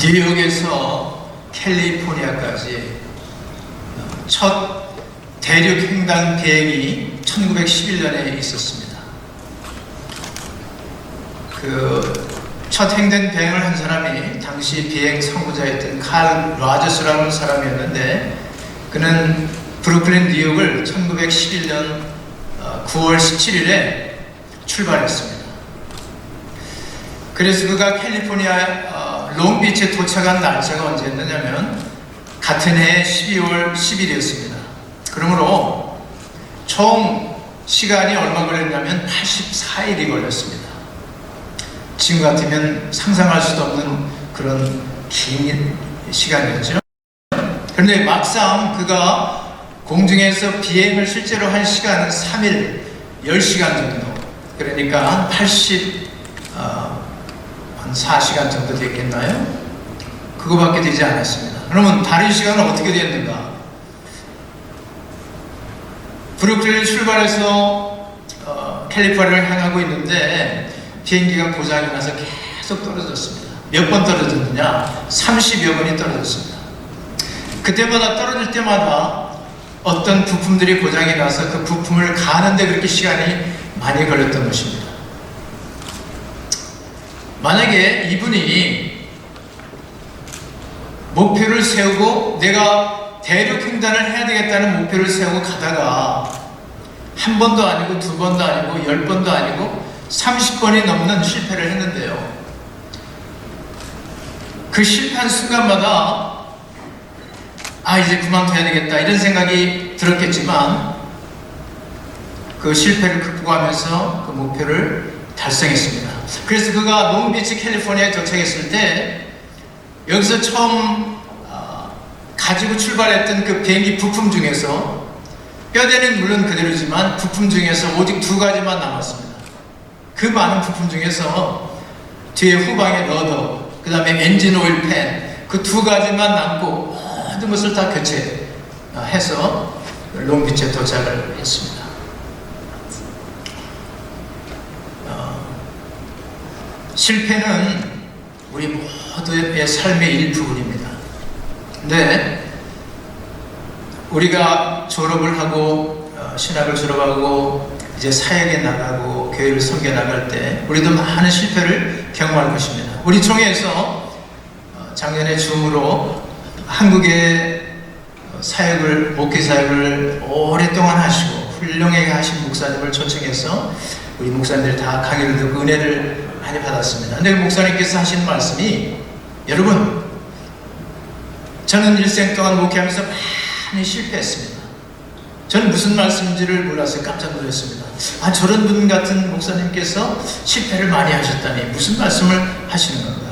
뉴욕에서 캘리포니아까지 첫 대륙 횡단 비행이 1911년에 있었습니다. 그 첫 횡단 비행을 한 사람이 당시 비행 선구자였던 칼 라저스라는 사람이었는데, 그는 브루클린 뉴욕을 1911년 9월 17일에 출발했습니다. 그래서 그가 캘리포니아 롱비치에 도착한 날짜가 언제였느냐면 같은 해 12월 10일이었습니다. 그러므로 총 시간이 얼마 걸렸냐면 84일이 걸렸습니다. 지금 같으면 상상할 수도 없는 그런 긴 시간이었죠. 그런데 막상 그가 공중에서 비행을 실제로 한 시간은 3일 10시간 정도, 그러니까 한 4시간 정도 됐겠나요? 그거밖에 되지 않았습니다. 그러면 다른 시간은 어떻게 됐는가? 브루클린을 출발해서 캘리포니아를 향하고 있는데 비행기가 고장이 나서 계속 떨어졌습니다. 몇 번 떨어졌느냐? 30여 번이 떨어졌습니다. 그때마다 떨어질 때마다 어떤 부품들이 고장이 나서 그 부품을 가는데 그렇게 시간이 많이 걸렸던 것입니다. 만약에 이분이 목표를 세우고 내가 대륙 횡단을 해야 되겠다는 목표를 세우고 가다가 한 번도 아니고 두 번도 아니고 10번도 아니고 30번이 넘는 실패를 했는데요. 그 실패한 순간마다 이제 그만둬야 되겠다 이런 생각이 들었겠지만 그 실패를 극복하면서 그 목표를 달성했습니다. 그래서 그가 롱비치 캘리포니아에 도착했을 때 여기서 처음 가지고 출발했던 그 비행기 부품 중에서 뼈대는 물론 그대로지만 부품 중에서 오직 2가지만 남았습니다. 그 많은 부품 중에서 뒤에 후방에 러더, 그 다음에 엔진 오일 팬, 그 2가지만 남고 모든 것을 다 교체해서 롱비치에 도착을 했습니다. 실패는 우리 모두의 삶의 일부분입니다. 근데 우리가 졸업을 하고 신학을 졸업하고 이제 사역에 나가고 교회를 섬겨 나갈 때 우리도 많은 실패를 경험할 것입니다. 우리 총회에서 작년에 줌으로 한국의 사역을, 목회 사역을 오랫동안 하시고 훌륭하게 하신 목사님을 초청해서 우리 목사님들 다 강의를 듣고 은혜를 많이 받았습니다. 근데 그 목사님께서 하시는 말씀이, 여러분, 저는 일생 동안 목회하면서 많이 실패했습니다. 저는 무슨 말씀인지를 몰라서 깜짝 놀랐습니다. 저런 분 같은 목사님께서 실패를 많이 하셨다니 무슨 말씀을 하시는 건가?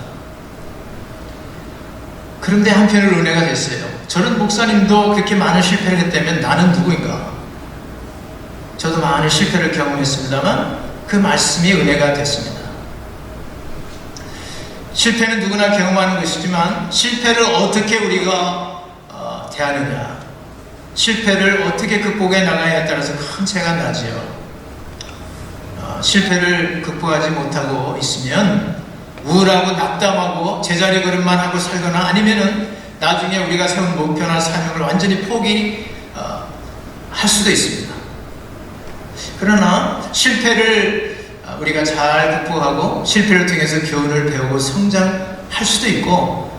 그런데 한편으로 은혜가 됐어요. 저런 목사님도 그렇게 많은 실패를 했다면 나는 누구인가? 저도 많은 실패를 경험했습니다만 그 말씀이 은혜가 됐습니다. 실패는 누구나 경험하는 것이지만 실패를 어떻게 우리가 대하느냐, 실패를 어떻게 극복해 나가냐에 따라서 큰 차이가 나지요. 실패를 극복하지 못하고 있으면 우울하고 낙담하고 제자리 걸음만 하고 살거나 아니면은 나중에 우리가 세운 목표나 사명을 완전히 포기할 수도 있습니다. 그러나 실패를 우리가 잘 극복하고 실패를 통해서 교훈을 배우고 성장할 수도 있고,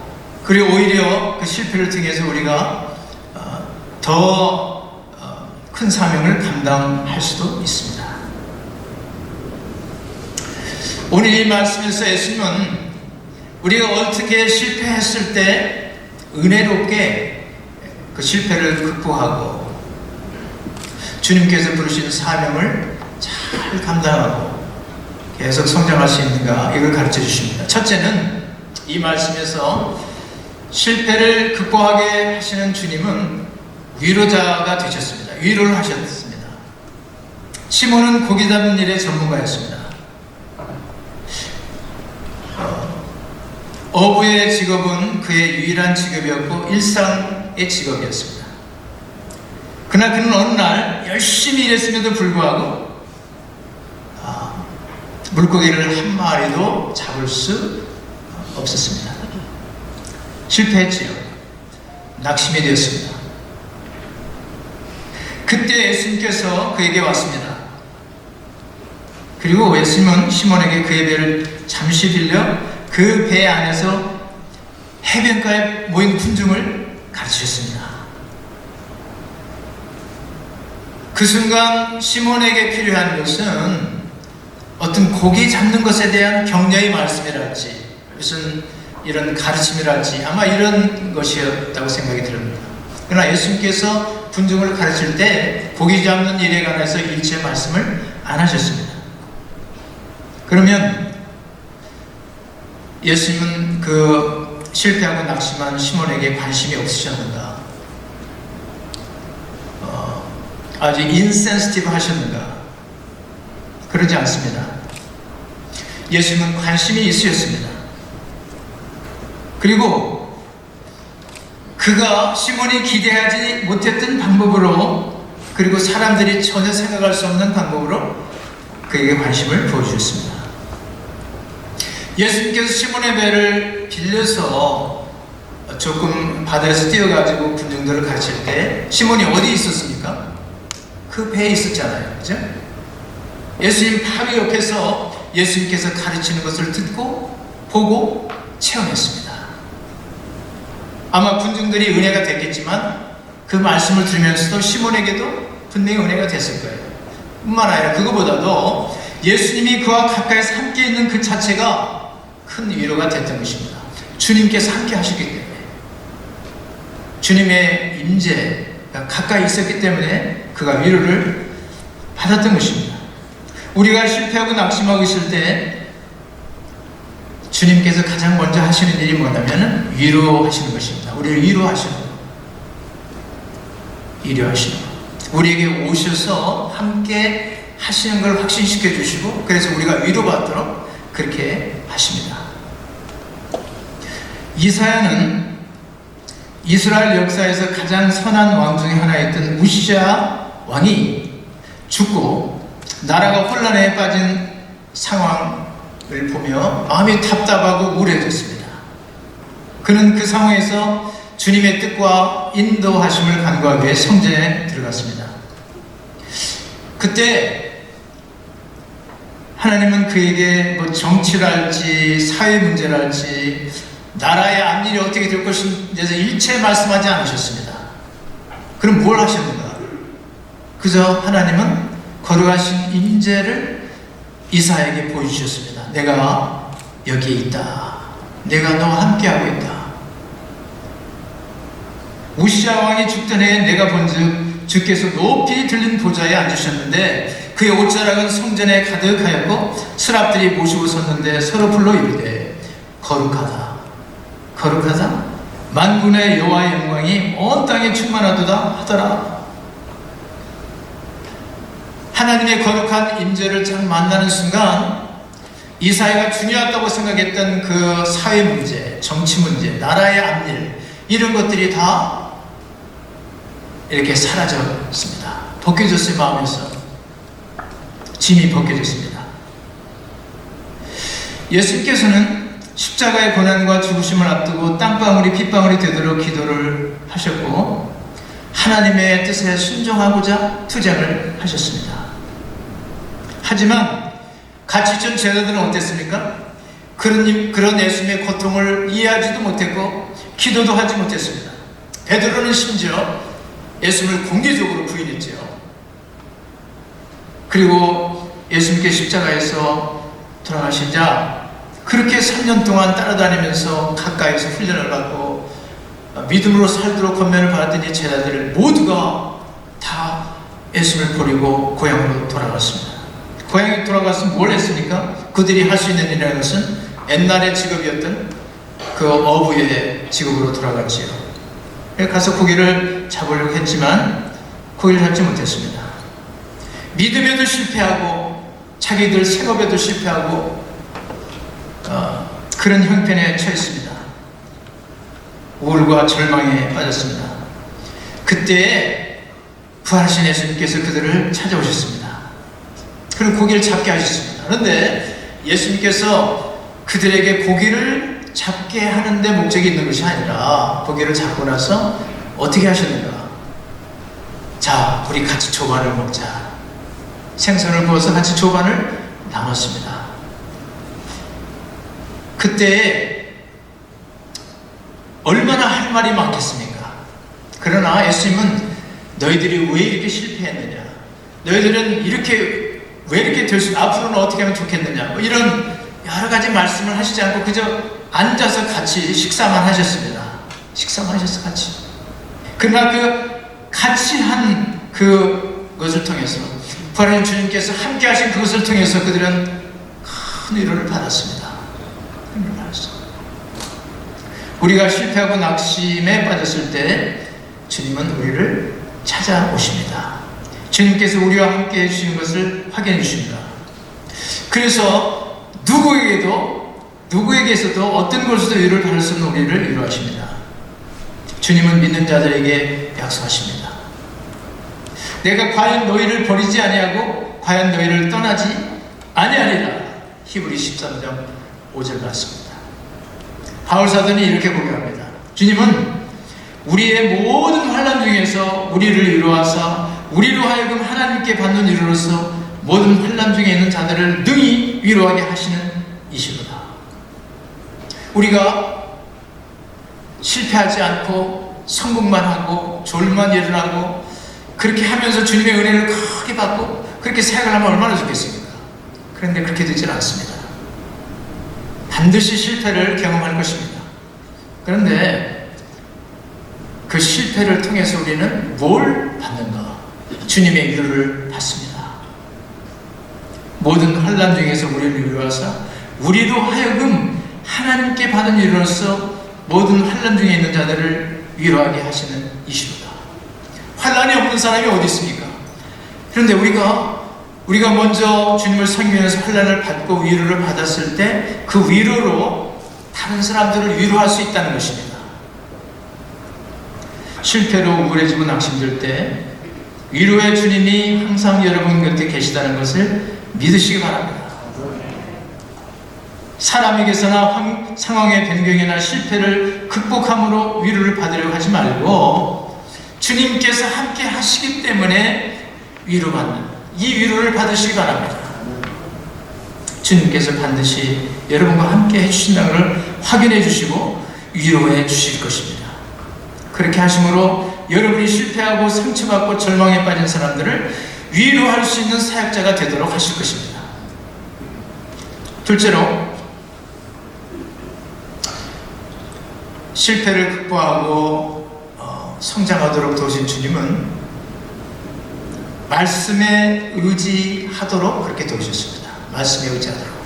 그리고 오히려 그 실패를 통해서 우리가 더 큰 사명을 감당할 수도 있습니다. 오늘 이 말씀에서 예수님은 우리가 어떻게 실패했을 때 은혜롭게 그 실패를 극복하고 주님께서 부르시는 사명을 잘 감당하고 계속 성장할 수 있는가, 이걸 가르쳐 주십니다. 첫째는 이 말씀에서 실패를 극복하게 하시는 주님은 위로자가 되셨습니다. 위로를 하셨습니다. 시몬은 고기 잡는 일의 전문가였습니다. 어부의 직업은 그의 유일한 직업이었고 일상의 직업이었습니다. 그러나 그는 어느 날 열심히 일했음에도 불구하고 물고기를 한 마리도 잡을 수 없었습니다. 실패했지요. 낙심이 되었습니다. 그때 예수님께서 그에게 왔습니다. 그리고 예수님은 시몬에게 그의 배를 잠시 빌려 그 배 안에서 해변가에 모인 군중을 가르치셨습니다. 그 순간 시몬에게 필요한 것은 어떤 고기 잡는 것에 대한 격려의 말씀이랄지 무슨 이런 가르침이랄지 아마 이런 것이었다고 생각이 듭니다. 그러나 예수님께서 군중을 가르칠 때 고기 잡는 일에 관해서 일체 말씀을 안 하셨습니다. 그러면 예수님은 그 실패하고 낙심한 시몬에게 관심이 없으셨는가? 아주 인센시티브 하셨는가? 그러지 않습니다. 예수님은 관심이 있으셨습니다. 그리고 그가 시몬이 기대하지 못했던 방법으로 그리고 사람들이 전혀 생각할 수 없는 방법으로 그에게 관심을 보여주셨습니다. 예수님께서 시몬의 배를 빌려서 조금 바다에서 뛰어가지고 군중들을 가르칠 때 시몬이 어디 있었습니까? 그 배에 있었잖아요. 그죠? 예수님 바로 옆에서 예수님께서 가르치는 것을 듣고 보고 체험했습니다. 아마 군중들이 은혜가 됐겠지만 그 말씀을 들으면서도 시몬에게도 분명히 은혜가 됐을 거예요. 뿐만 아니라 그거보다도 예수님이 그와 가까이서 함께 있는 그 자체가 큰 위로가 됐던 것입니다. 주님께서 함께 하셨기 때문에 주님의 임재가 가까이 있었기 때문에 그가 위로를 받았던 것입니다. 우리가 실패하고 낙심하고 있을 때 주님께서 가장 먼저 하시는 일이 뭐냐면 위로하시는 것입니다. 우리를 위로하시는 것. 위로하시는 것. 우리에게 오셔서 함께 하시는 걸 확신시켜 주시고 그래서 우리가 위로받도록 그렇게 하십니다. 이사야는 이스라엘 역사에서 가장 선한 왕 중에 하나였던 우시아 왕이 죽고 나라가 혼란에 빠진 상황을 보며 마음이 답답하고 우울해졌습니다. 그는 그 상황에서 주님의 뜻과 인도하심을 간구하기 위해 성전에 들어갔습니다. 그때 하나님은 그에게 뭐 정치랄지 사회 문제랄지 나라의 앞일이 어떻게 될 것인지에 대해서 일체 말씀하지 않으셨습니다. 그럼 뭘 하셨는가? 그저 하나님은 거룩하신 임재를 이사야에게 보여주셨습니다. 내가 여기에 있다. 내가 너와 함께하고 있다. 우시아 왕이 죽던 해에 내가 본즉 주께서 높이 들린 보좌에 앉으셨는데 그의 옷자락은 성전에 가득하였고 스랍들이 모시고 섰는데 서로 불러 이르되 거룩하다 거룩하다 만군의 여호와의 영광이 온 땅에 충만하도다 하더라. 하나님의 거룩한 임재를 딱 만나는 순간 이사야가 중요하다고 생각했던 그 사회 문제, 정치 문제, 나라의 앞일 이런 것들이 다 이렇게 사라졌습니다. 벗겨졌어요. 마음에서 짐이 벗겨졌습니다. 예수님께서는 십자가의 고난과 죽으심을 앞두고 땀방울이 핏방울이 되도록 기도를 하셨고 하나님의 뜻에 순종하고자 투쟁을 하셨습니다. 하지만 같이 있던 제자들은 어땠습니까? 그런 예수님의 고통을 이해하지도 못했고 기도도 하지 못했습니다. 베드로는 심지어 예수님을 공개적으로 부인했죠. 그리고 예수님께 십자가에서 돌아가시자 그렇게 3년 동안 따라다니면서 가까이서 훈련을 받고 믿음으로 살도록 권면을 받았더니 제자들 모두가 다 예수님을 버리고 고향으로 돌아갔습니다. 고향에 돌아가서 뭘 했습니까? 그들이 할 수 있는 일이라는 것은 옛날의 직업이었던 그 어부의 직업으로 돌아갔지요. 가서 고기를 잡으려고 했지만 고기를 잡지 못했습니다. 믿음에도 실패하고 자기들 생업에도 실패하고 그런 형편에 처했습니다. 우울과 절망에 빠졌습니다. 그때 부활하신 예수님께서 그들을 찾아오셨습니다. 그리고 고기를 잡게 하셨습니다. 그런데 예수님께서 그들에게 고기를 잡게 하는데 목적이 있는 것이 아니라 고기를 잡고 나서 어떻게 하셨는가? 자, 우리 같이 조반을 먹자. 생선을 구워서 같이 조반을 나눴습니다. 그때 얼마나 할 말이 많겠습니까? 그러나 예수님은 너희들이 왜 이렇게 실패했느냐? 너희들은 이렇게 왜 이렇게 될 수, 앞으로는 어떻게 하면 좋겠느냐? 뭐 이런 여러 가지 말씀을 하시지 않고 그저 앉아서 같이 식사만 하셨습니다. 식사만 하셨어, 같이. 그러나 그 같이 한 그것을 통해서 부활하신 주님께서 함께 하신 그것을 통해서 그들은 큰 위로를 받았습니다. 위로를 받았어요. 우리가 실패하고 낙심에 빠졌을 때 주님은 우리를 찾아오십니다. 주님께서 우리와 함께 해주신 것을 확인해 주십니다. 그래서 누구에게서도 어떤 곳에서도 위로를 받을 수 없는 우리를 위로하십니다. 주님은 믿는 자들에게 약속하십니다. 내가 과연 너희를 버리지 아니하고 과연 너희를 떠나지 아니하리라. 히브리 13장 5절 말씀입니다. 바울 사도는 이렇게 고백합니다. 주님은 우리의 모든 환난 중에서 우리를 위로하사 우리로 하여금 하나님께 받는 위로로서 모든 환난 중에 있는 자들을 능히 위로하게 하시는 이시로다. 우리가 실패하지 않고 성공만 하고 졸만 일어나고 그렇게 하면서 주님의 은혜를 크게 받고 그렇게 생각을 하면 얼마나 좋겠습니까? 그런데 그렇게 되지는 않습니다. 반드시 실패를 경험할 것입니다. 그런데 그 실패를 통해서 우리는 뭘 받는가? 주님의 위로를 받습니다. 모든 환난 중에서 우리를 위로하사 우리로 하여금 하나님께 받은 위로로서 모든 환난 중에 있는 자들을 위로하게 하시는 이시로다. 환난이 없는 사람이 어디 있습니까? 그런데 우리가 먼저 주님을 섬기면서 환난을 받고 위로를 받았을 때 그 위로로 다른 사람들을 위로할 수 있다는 것입니다. 실패로 우울해지고 낙심될 때 위로의 주님이 항상 여러분 곁에 계시다는 것을 믿으시기 바랍니다. 사람에게서나 상황의 변경이나 실패를 극복함으로 위로를 받으려고 하지 말고 주님께서 함께 하시기 때문에 위로받는 이 위로를 받으시기 바랍니다. 주님께서 반드시 여러분과 함께 해주신다는 걸 확인해 주시고 위로해 주실 것입니다. 그렇게 하심으로 여러분이 실패하고 상처받고 절망에 빠진 사람들을 위로할 수 있는 사역자가 되도록 하실 것입니다. 둘째로 실패를 극복하고 성장하도록 도우신 주님은 말씀에 의지하도록 그렇게 도우셨습니다. 말씀에 의지하도록.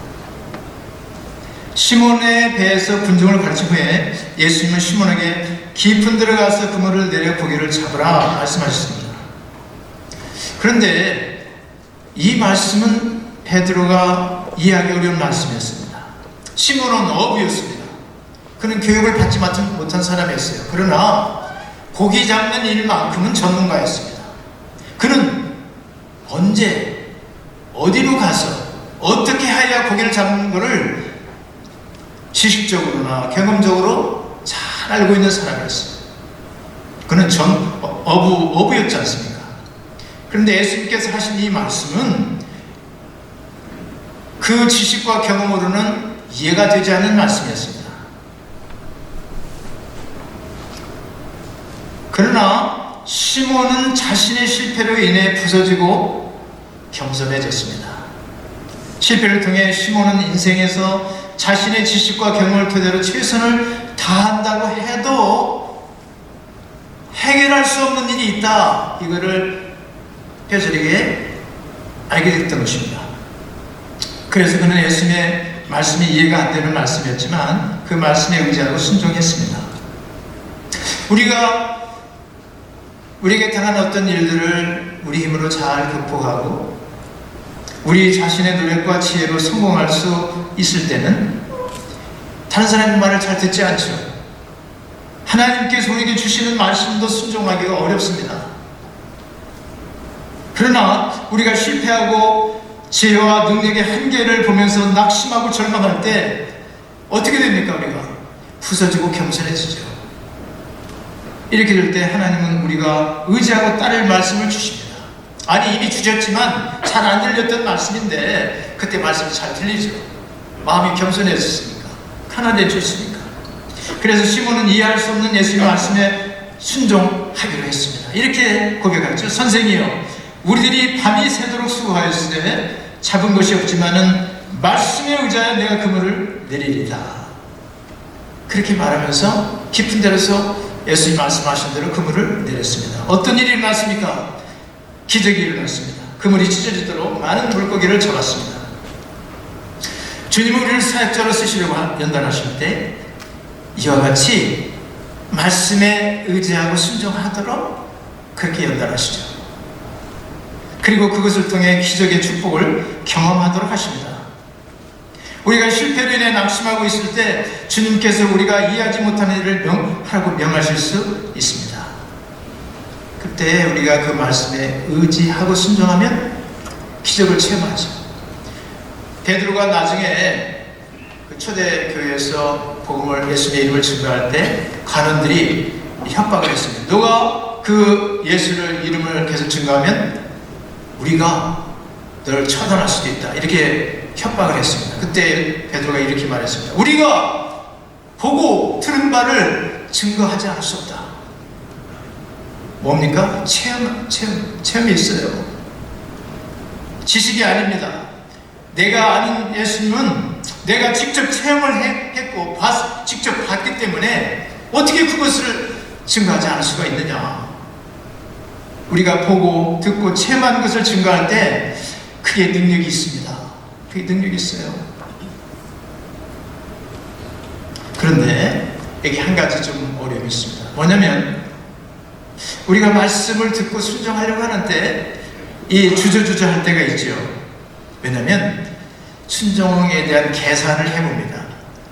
시몬의 배에서 군중을 가르친 후에 예수님은 시몬에게 깊은 데로 가서 그물을 내려 고기를 잡으라 말씀하셨습니다. 그런데 이 말씀은 베드로가 이해하기 어려운 말씀이었습니다. 시몬은 어부였습니다. 그는 교육을 받지 못한 사람이었어요. 그러나 고기 잡는 일만큼은 전문가였습니다. 그는 언제 어디로 가서 어떻게 해야 고기를 잡는 것을 지식적으로나 경험적으로 잘 알고 있는 사람이었어요. 그는 어부였지 않습니까? 그런데 예수님께서 하신 이 말씀은 그 지식과 경험으로는 이해가 되지 않는 말씀이었습니다. 그러나 시몬은 자신의 실패로 인해 부서지고 겸손해졌습니다. 실패를 통해 시몬은 인생에서 자신의 지식과 경험을 토대로 최선을 다한다고 해도 해결할 수 없는 일이 있다. 이거를 뼈저리게 알게 됐던 것입니다. 그래서 그는 예수님의 말씀이 이해가 안 되는 말씀이었지만 그 말씀에 의지하고 순종했습니다. 우리에게 당한 어떤 일들을 우리 힘으로 잘 극복하고 우리 자신의 노력과 지혜로 성공할 수 있을 때는 다른 사람의 말을 잘 듣지 않죠. 하나님께서 우리에게 주시는 말씀도 순종하기가 어렵습니다. 그러나 우리가 실패하고 지혜와 능력의 한계를 보면서 낙심하고 절망할 때 어떻게 됩니까? 우리가 부서지고 겸손해지죠. 이렇게 될 때 하나님은 우리가 의지하고 따를 말씀을 주십니다. 아니 이미 주셨지만 잘 안 들렸던 말씀인데 그때 말씀이 잘 들리죠. 마음이 겸손해졌으니까, 편안해졌으니까. 그래서 시몬은 이해할 수 없는 예수님의 말씀에 순종하기로 했습니다. 이렇게 고백하죠. 선생이여, 우리들이 밤이 새도록 수고하였을 때 잡은 것이 없지만은 말씀에 의지하여 내가 그물을 내리리다. 그렇게 말하면서 깊은 데로서 예수님 말씀하신 대로 그물을 내렸습니다. 어떤 일이 일어났습니까? 기적이 일어났습니다. 그물이 찢어지도록 많은 물고기를 잡았습니다. 주님은 우리를 사역자로 쓰시려고 연단하실 때 이와 같이 말씀에 의지하고 순종하도록 그렇게 연단하시죠. 그리고 그것을 통해 기적의 축복을 경험하도록 하십니다. 우리가 실패로 인해 낙심하고 있을 때 주님께서 우리가 이해하지 못하는 일을 하라고 명하실 수 있습니다. 그때 우리가 그 말씀에 의지하고 순종하면 기적을 체험하죠. 베드로가 나중에 그 초대교회에서 복음을, 예수의 이름을 증거할 때 관원들이 협박을 했습니다. 너가 그 예수를 이름을 계속 증거하면 우리가 너를 처단할 수도 있다. 이렇게 협박을 했습니다. 그때 베드로가 이렇게 말했습니다. 우리가 보고 들은 바를 증거하지 않을 수 없다. 뭡니까? 체험이 있어요. 지식이 아닙니다. 내가 아는 예수님은 내가 직접 체험을 했고 직접 봤기 때문에 어떻게 그것을 증거하지 않을 수가 있느냐. 우리가 보고 듣고 체험한 것을 증거할 때 그게 능력이 있습니다. 그게 능력이 있어요. 그런데 여기 한 가지 좀 어려움이 있습니다. 뭐냐면 우리가 말씀을 듣고 순종하려고 하는데 이 주저주저 할 때가 있죠. 왜냐면 순종에 대한 계산을 해봅니다.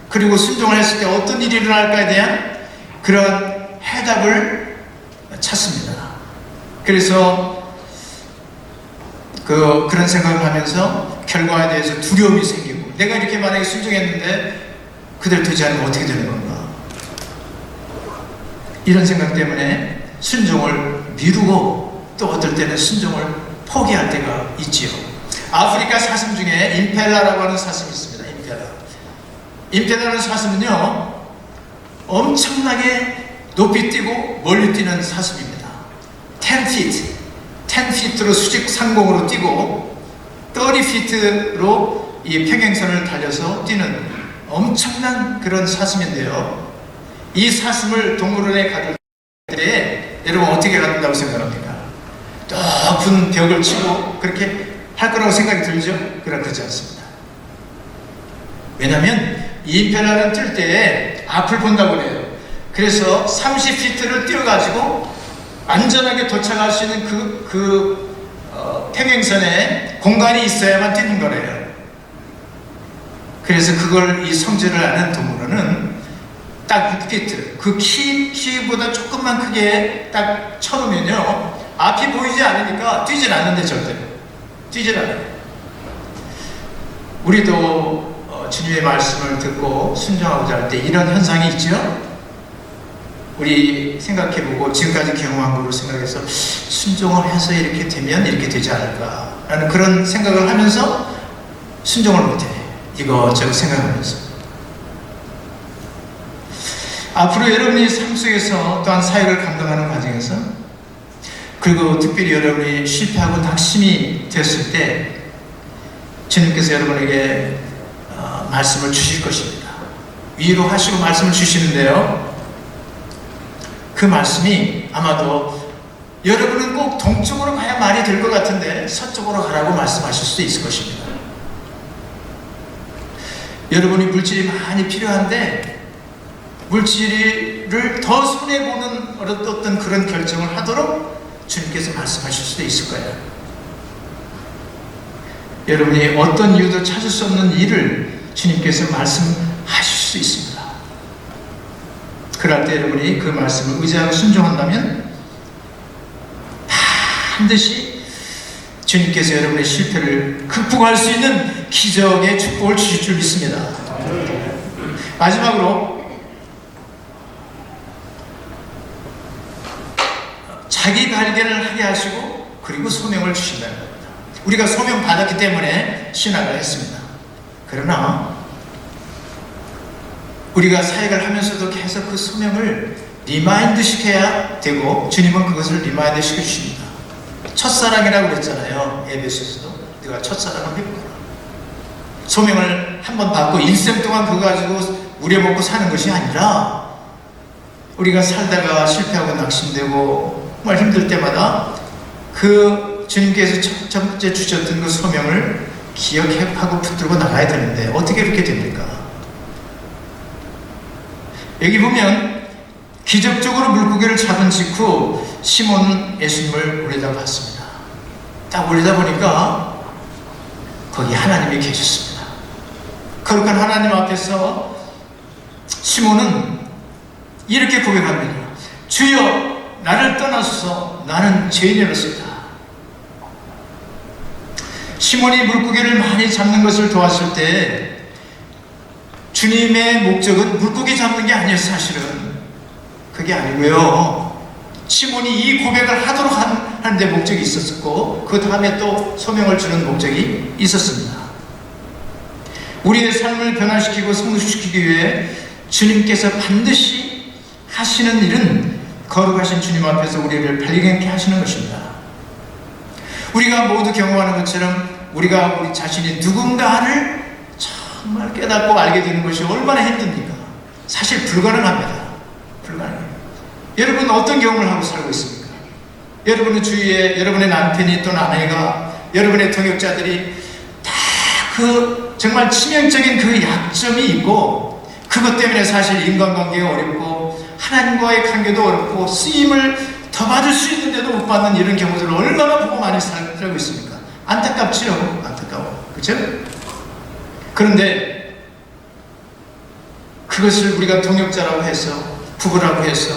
그리고 순종을 했을 때 어떤 일이 일어날까에 대한 그런 해답을 찾습니다. 그래서 그런 생각을 하면서 결과에 대해서 두려움이 생기고, 내가 이렇게 만약에 순종했는데 그대로 되지 않으면 어떻게 되는 건가, 이런 생각 때문에 순종을 미루고 또 어떨 때는 순종을 포기할 때가 있지요. 아프리카 사슴 중에 임펠라라고 하는 사슴이 있습니다. 임펠라라는 사슴은요 엄청나게 높이 뛰고 멀리 뛰는 사슴입니다. 10feet로 수직 상공으로 뛰고 30feet로 이 평행선을 달려서 뛰는 엄청난 그런 사슴인데요. 이 사슴을 동물원에 가둘 때 여러분 어떻게 가둔다고 생각합니까? 높은 벽을 치고 그렇게 할 거라고 생각이 들죠? 그렇지 않습니다. 왜냐하면 이 임펠라는 뛸 때 앞을 본다고 그래요. 그래서 30feet를 뛰어가지고 안전하게 도착할 수 있는 평행선에 공간이 있어야만 뛰는 거래요. 그래서 그걸 이 성질을 아는 동물원은 딱 6feet, 그 키보다 조금만 크게 딱 쳐놓으면요 앞이 보이지 않으니까 뛰질 않는데 절대로 뛰질 않아요. 우리도 주님의 말씀을 듣고 순종하고자 할 때 이런 현상이 있죠. 우리 생각해보고 지금까지 경험한 걸로 생각해서 순종을 해서 이렇게 되면 이렇게 되지 않을까라는 그런 생각을 하면서 순종을 못해. 이거저거 생각하면서. 앞으로 여러분이 삶 속에서 또한 사역을 감당하는 과정에서, 그리고 특별히 여러분이 실패하고 낙심이 됐을 때 주님께서 여러분에게 말씀을 주실 것입니다. 위로하시고 말씀을 주시는데요, 그 말씀이 아마도 여러분은 꼭 동쪽으로 가야 말이 될 것 같은데 서쪽으로 가라고 말씀하실 수도 있을 것입니다. 여러분이 물질이 많이 필요한데 물질을 더 손해보는 어떤 그런 결정을 하도록 주님께서 말씀하실 수도 있을 거예요. 여러분이 어떤 이유도 찾을 수 없는 일을 주님께서 말씀하실 수 있습니다. 그럴 때 여러분이 그 말씀을 의지하고 순종한다면 반드시 주님께서 여러분의 실패를 극복할 수 있는 기적의 축복을 주실 줄 믿습니다. 마지막으로 자기 발견을 하게 하시고 그리고 소명을 주신다는 겁니다. 우리가 소명 받았기 때문에 신학을 했습니다. 그러나 우리가 사역을 하면서도 계속 그 소명을 리마인드 시켜야 되고, 주님은 그것을 리마인드 시켜주십니다. 첫사랑이라고 그랬잖아요. 에베소서도. 네가 첫사랑을 회복하라. 소명을 한번 받고 일생 동안 그거 가지고 우려먹고 사는 것이 아니라, 우리가 살다가 실패하고 낙심되고 정말 힘들 때마다 그 주님께서 첫 번째 주셨던 그 소명을 기억하고 붙들고 나가야 되는데 어떻게 이렇게 됩니까? 여기 보면 기적적으로 물고기를 잡은 직후 시몬은 예수님을 올려다봤습니다. 딱 올려다보니까 거기 하나님이 계셨습니다. 거룩한 하나님 앞에서 시몬은 이렇게 고백합니다. 주여, 나를 떠나소서, 나는 죄인이로소이다. 시몬이 물고기를 많이 잡는 것을 도왔을 때 주님의 목적은 물고기 잡는 게 아니었어요. 사실은 그게 아니고요, 시몬이 이 고백을 하도록 하는 데 목적이 있었고, 그 다음에 또 소명을 주는 목적이 있었습니다. 우리의 삶을 변화시키고 성숙시키기 위해 주님께서 반드시 하시는 일은 거룩하신 주님 앞에서 우리를 발견케 하시는 것입니다. 우리가 모두 경험하는 것처럼 우리가 우리 자신이 누군가를 정말 깨닫고 알게 되는 것이 얼마나 힘듭니까? 사실 불가능합니다. 불가능해요. 여러분 어떤 경험을 하고 살고 있습니까? 여러분의 주위에 여러분의 남편이 또는 아내가, 여러분의 동역자들이 다 그 정말 치명적인 그 약점이 있고, 그것 때문에 사실 인간관계가 어렵고 하나님과의 관계도 어렵고 쓰임을 더 받을 수 있는데도 못 받는 이런 경우들을 얼마나 보고 많이 살고 있습니까? 안타깝지요. 안타까워. 그렇죠? 그런데 그것을 우리가 동역자라고 해서, 부부라고 해서,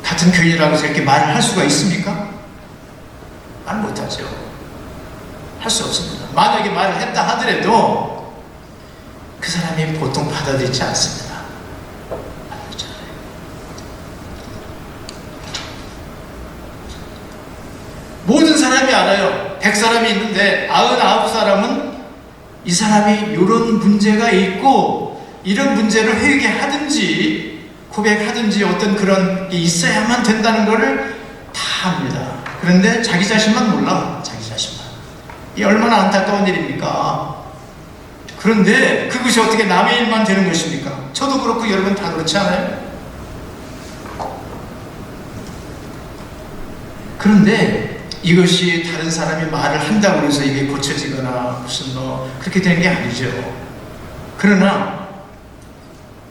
같은 교인이라고 해서 이렇게 말을 할 수가 있습니까? 말 못하죠. 할 수 없습니다. 만약에 말을 했다 하더라도 그 사람이 보통 받아들이지 않습니다. 받아들이지 않아요. 모든 사람이 알아요. 100사람이 있는데 99사람은 이 사람이 이런 문제가 있고 이런 문제를 회개하든지 고백하든지 어떤 그런 게 있어야만 된다는 것을 다 압니다. 그런데 자기 자신만 몰라. 자기 자신만. 이 얼마나 안타까운 일입니까? 그런데 그것이 어떻게 남의 일만 되는 것입니까? 저도 그렇고 여러분 다 그렇지 않아요? 그런데 이것이 다른 사람이 말을 한다고 해서 이게 고쳐지거나 무슨 그렇게 되는 게 아니죠. 그러나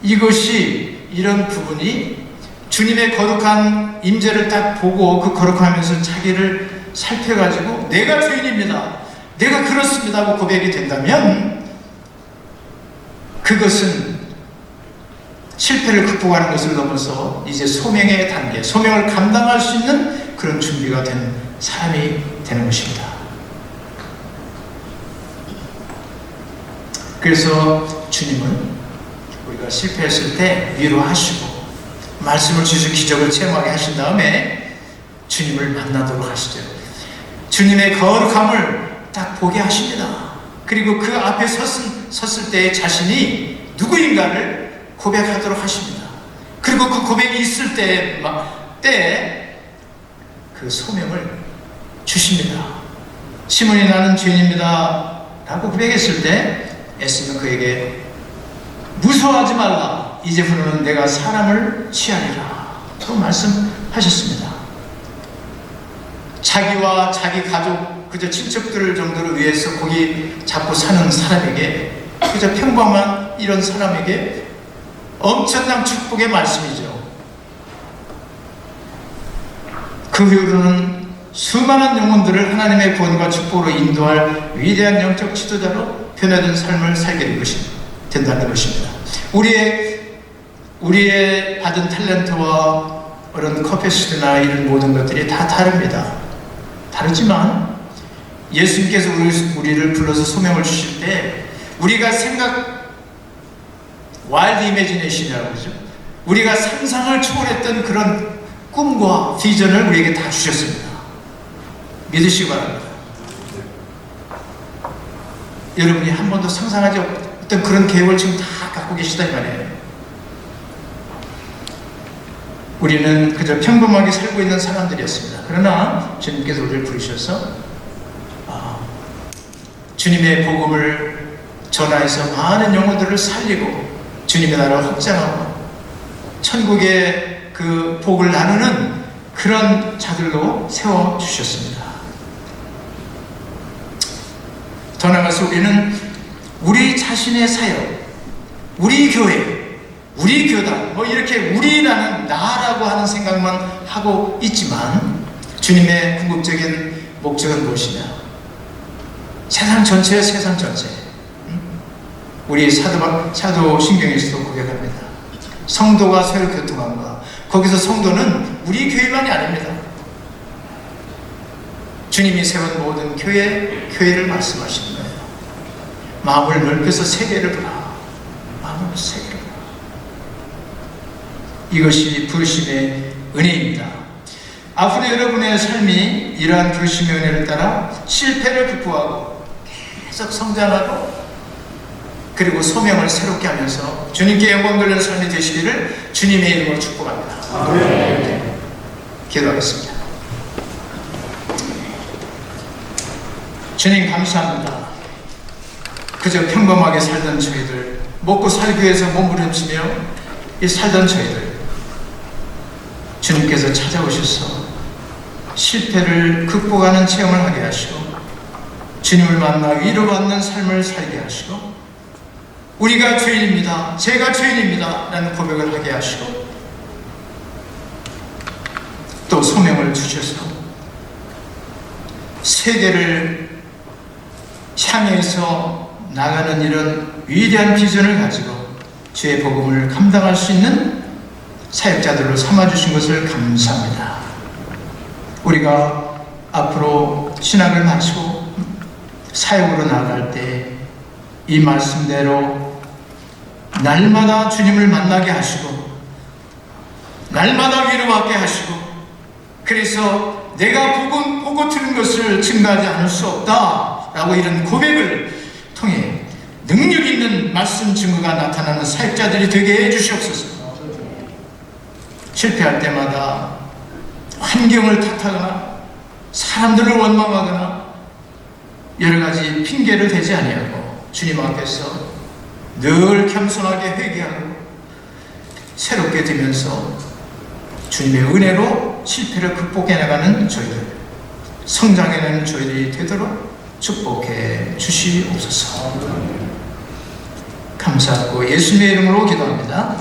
이것이, 이런 부분이 주님의 거룩한 임재를 딱 보고 그 거룩하면서 자기를 살펴가지고 내가 죄인입니다, 내가 그렇습니다 하고 고백이 된다면 그것은 실패를 극복하는 것을 넘어서 이제 소명의 단계, 소명을 감당할 수 있는 그런 준비가 된 사람이 되는 것입니다. 그래서 주님은 우리가 실패했을 때 위로하시고 말씀을 주시고 기적을 체험하게 하신 다음에 주님을 만나도록 하시죠. 주님의 거룩함을 딱 보게 하십니다. 그리고 그 앞에 섰을 때 자신이 누구인가를 고백하도록 하십니다. 그리고 그 고백이 있을 때 그 소명을 주십니다. 시몬이 나는 죄인입니다 라고 고백했을 때 예수님은 그에게 무서워하지 말라, 이제부터는 내가 사람을 취하리라 또 말씀하셨습니다. 자기와 자기 가족, 그저 친척들 정도를 위해서 고기 잡고 사는 사람에게, 그저 평범한 이런 사람에게 엄청난 축복의 말씀이죠. 그 후로는 수많은 영혼들을 하나님의 구원과 축복으로 인도할 위대한 영적 지도자로 변화된 삶을 살게 된다는 것입니다. 우리의 받은 탤런트와 이런 커패시티나 이런 모든 것들이 다 다릅니다. 다르지만 예수님께서 우리를 불러서 소명을 주실 때 우리가 와일드 이미지네이션이라고 그러죠. 우리가 상상을 초월했던 그런 꿈과 비전을 우리에게 다 주셨습니다. 믿으시기 바랍니다. 여러분이 한 번도 상상하지 못했던 그런 계획을 지금 다 갖고 계시다 이 말이에요. 우리는 그저 평범하게 살고 있는 사람들이었습니다. 그러나 주님께서 우리를 부르셔서 주님의 복음을 전하여서 많은 영혼들을 살리고 주님의 나라를 확장하고 천국의 그 복을 나누는 그런 자들로 세워주셨습니다. 더 나아가서 우리는 우리 자신의 사역, 우리 교회, 우리 교단, 이렇게 우리라는 나라고 하는 생각만 하고 있지만 주님의 궁극적인 목적은 무엇이냐? 세상 전체예요, 세상 전체. 우리 사도신경에서도 고백합니다. 성도가 서로 교통함과 거기서 성도는 우리 교회만이 아닙니다. 주님이 세운 모든 교회를 말씀하시는 거예요. 마음을 넓혀서 세계를 보라. 마음을 세계를 보라. 이것이 부르심의 은혜입니다. 앞으로 여러분의 삶이 이러한 부르심의 은혜를 따라 실패를 극복하고 계속 성장하고 그리고 소명을 새롭게 하면서 주님께 영광 돌리는 삶이 되시기를 주님의 이름으로 축복합니다. 네. 기도하겠습니다. 주님 감사합니다. 그저 평범하게 살던 저희들, 먹고 살기 위해서 몸부림치며 살던 저희들, 주님께서 찾아오셔서 실패를 극복하는 체험을 하게 하시고 주님을 만나 위로받는 삶을 살게 하시고 우리가 죄인입니다, 제가 죄인입니다 라는 고백을 하게 하시고 또 소명을 주셔서 세계를 향해서 나가는 이런 위대한 비전을 가지고 주의 복음을 감당할 수 있는 사역자들로 삼아주신 것을 감사합니다. 우리가 앞으로 신학을 마치고 사역으로 나아갈 때 이 말씀대로 날마다 주님을 만나게 하시고 날마다 위로받게 하시고 그래서 내가 보고 들은 것을 증거하지 않을 수 없다 라고 이런 고백을 통해 능력 있는 말씀 증거가 나타나는 사역자들이 되게 해주시옵소서. 실패할 때마다 환경을 탓하거나 사람들을 원망하거나 여러가지 핑계를 대지 아니하고 주님 앞에서 늘 겸손하게 회개하고 새롭게 되면서 주님의 은혜로 실패를 극복해 나가는 저희들, 성장해내는 저희들이 되도록 축복해 주시옵소서. 감사하고 예수님의 이름으로 기도합니다.